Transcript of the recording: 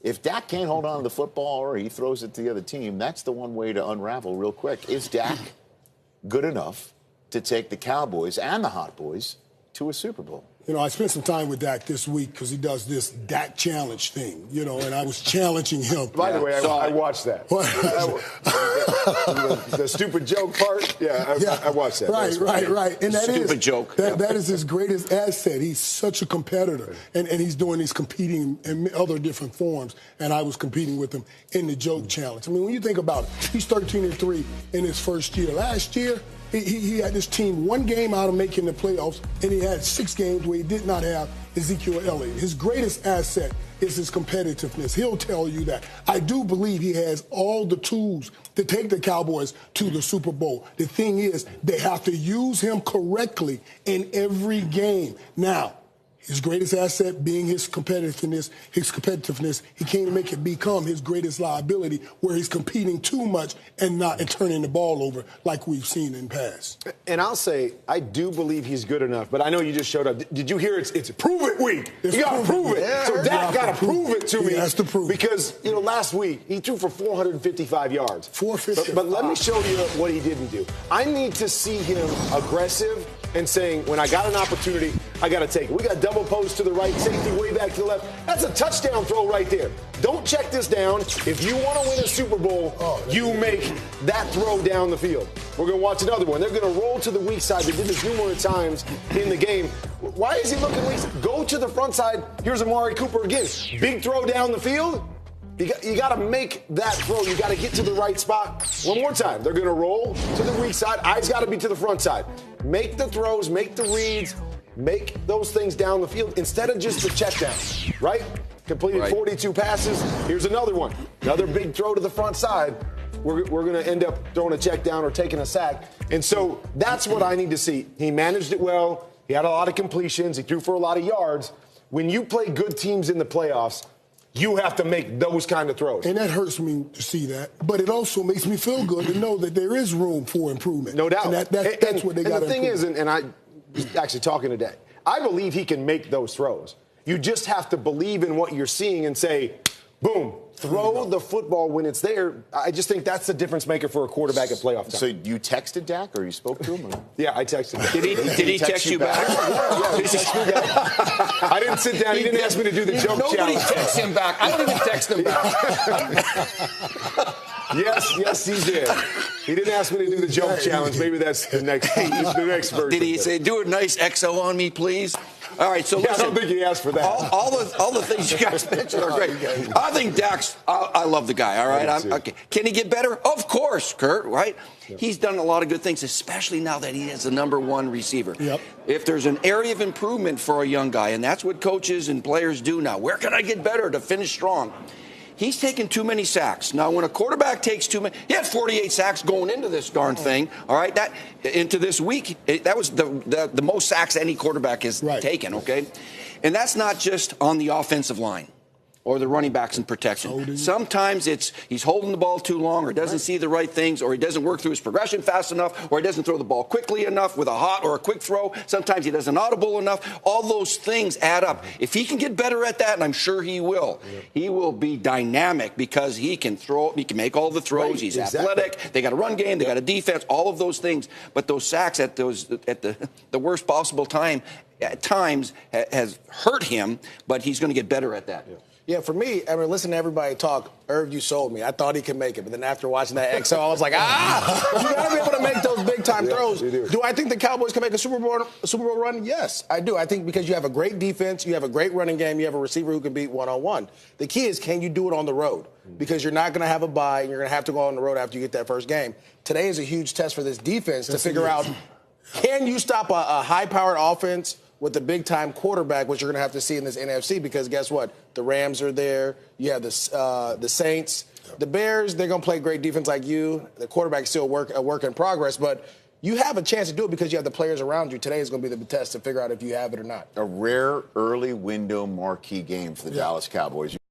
if Dak can't hold on to the football or he throws it to the other team, that's the one way to unravel real quick. Is Dak good enough to take the Cowboys and the Hot Boys to a Super Bowl? You know, I spent some time with Dak this week because he does this Dak challenge thing, you know, and I was challenging him. By the way, I watched that. The stupid joke part, I watched that. Right. And that stupid joke. That is his greatest asset. He's such a competitor, and he's doing these competing in other different forms, and I was competing with him in the joke challenge. I mean, when you think about it, he's 13-3 in his first year. Last year, he had this team one game out of making the playoffs, and he had 6 games where he did not have Ezekiel Elliott. His greatest asset is his competitiveness. He'll tell you that. I do believe he has all the tools to take the Cowboys to the Super Bowl. The thing is, they have to use him correctly in every game. Now, his greatest asset being his competitiveness, he can't make it become his greatest liability where he's competing too much and turning the ball over like we've seen in the past. And I'll say, I do believe he's good enough, but I know you just showed up. Did you hear it's prove it week? You got to prove it. Yeah, so Dak got to prove it to me. He has to prove it. Because, you know, last week he threw for 455 yards. 455. But let me show you what he didn't do. I need to see him aggressive and saying, when I got an opportunity, I got to take it. We got double post to the right, safety way back to the left. That's a touchdown throw right there. Don't check this down. If you want to win a Super Bowl, you make that throw down the field. We're going to watch another one. They're going to roll to the weak side. They did this numerous times in the game. Why is he looking weak? Go to the front side. Here's Amari Cooper again. Big throw down the field. You got to make that throw. You got to get to the right spot. One more time. They're going to roll to the weak side. Eyes got to be to the front side. Make the throws, make the reads, make those things down the field instead of just the check down, right? Completed 42 passes. Here's another one. Another big throw to the front side. We're going to end up throwing a check down or taking a sack. And so that's what I need to see. He managed it well. He had a lot of completions. He threw for a lot of yards. When you play good teams in the playoffs, you have to make those kind of throws. And that hurts me to see that. But it also makes me feel good to know that there is room for improvement. No doubt. And that's what they got to And the thing is, and I was actually talking today, I believe he can make those throws. You just have to believe in what you're seeing and say, boom, throw the football when it's there. I just think that's the difference maker for a quarterback at playoff time. So you texted Dak or you spoke to him? Or? Yeah, I texted him. Did he text you back? Yeah, he texted me back. I didn't sit down. He didn't ask me to do the joke challenge. Nobody texts him back. I don't even text him back. Yes, he did. He didn't ask me to do the joke challenge. Maybe that's the next version. Did he say, do a nice XO on me, please? All right, so listen. I don't think he asked for that. All the things you guys mentioned are great. I think Dak's, I love the guy, all right? Okay. Can he get better? Of course, Kurt, right? Yep. He's done a lot of good things, especially now that he is the #1 receiver. Yep. If there's an area of improvement for a young guy, and that's what coaches and players do now, where can I get better to finish strong? He's taken too many sacks. Now, when a quarterback takes too many, he had 48 sacks going into this darn thing. All right, that into this week, that was the most sacks any quarterback has taken. Okay, and that's not just on the offensive line or the running backs in protection. Sometimes it's he's holding the ball too long, or doesn't see the right things, or he doesn't work through his progression fast enough, or he doesn't throw the ball quickly enough with a hot or a quick throw. Sometimes he doesn't audible enough. All those things add up. If he can get better at that, and I'm sure he will be dynamic because he can throw, he can make all the throws. He's athletic. They got a run game. They got a defense. All of those things. But those sacks at the worst possible time at times has hurt him. But he's going to get better at that. Yeah, for me, I mean, listen to everybody talk. Irv, you sold me. I thought he could make it. But then after watching that XO, I was like, you got to be able to make those big-time throws. Do I think the Cowboys can make a Super Bowl run? Yes, I do. I think because you have a great defense, you have a great running game, you have a receiver who can beat one-on-one. The key is, can you do it on the road? Because you're not going to have a bye, and you're going to have to go on the road after you get that first game. Today is a huge test for this defense to figure out, can you stop a high-powered offense with the big-time quarterback, which you're going to have to see in this NFC, because guess what? The Rams are there. You have the Saints. The Bears, they're going to play great defense like you. The quarterback's still a work in progress, but you have a chance to do it because you have the players around you. Today is going to be the test to figure out if you have it or not. A rare early window marquee game for the Dallas Cowboys.